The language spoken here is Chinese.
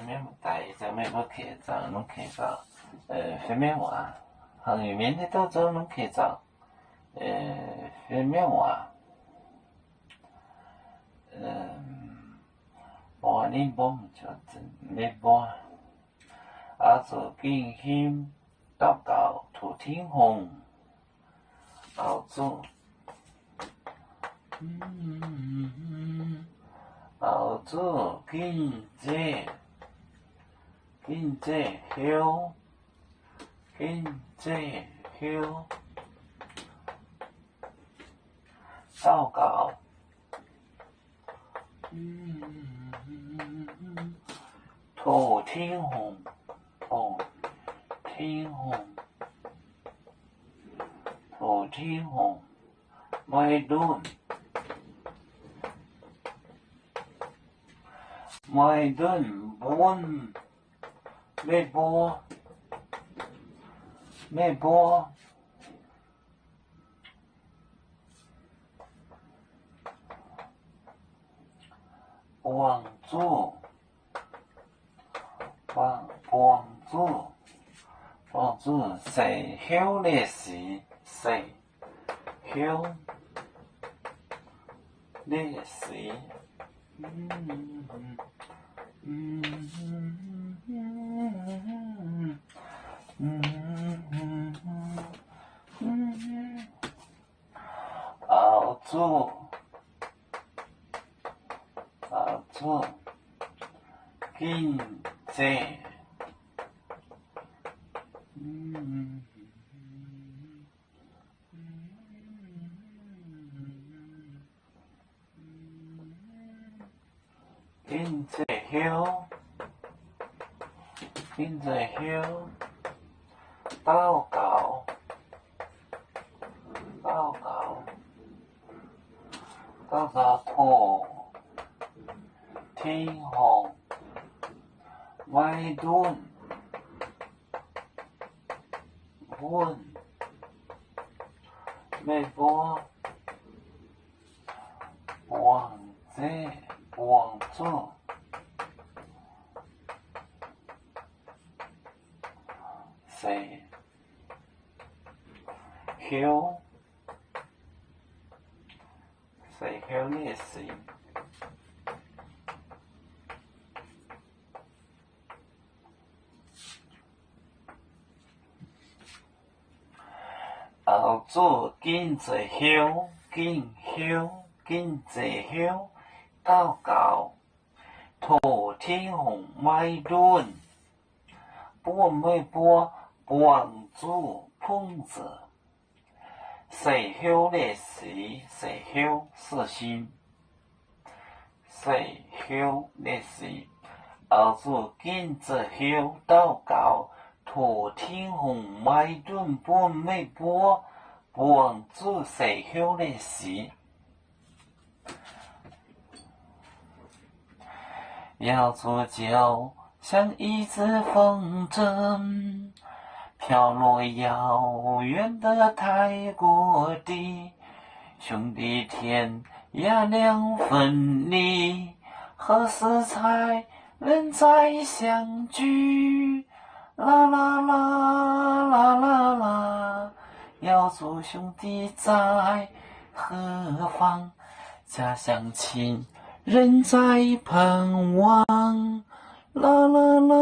免大就免要客走，拢客走，非免话，行业面的到走拢客走，非免话，半年半就真没半，阿做敬心祷告土天风，熬做。熬做经济休，经济休，祷告，土天风，土天风，土天风，ไม่ดุนไม่ดุนบุญไม่บัวไม่บัว帮助帮助谁休的时谁休的时熬做经济经济休祷告土天风ไม่ดุนบุญไม่บัว帮助谁休的时熬做经济休祷告土天风ไม่ดุนบุญไม่บัว帮助碰着谁休的时谁休是心谁休的时熬做经济休祷告土天风ไม่ดุนบุญไม่บัว帮助谁休的时要做就像一只风筝飘落遥远的泰国地兄弟天涯两分离何时才能再相聚啦啦啦啦啦啦要做兄弟在何方家乡亲人在盼望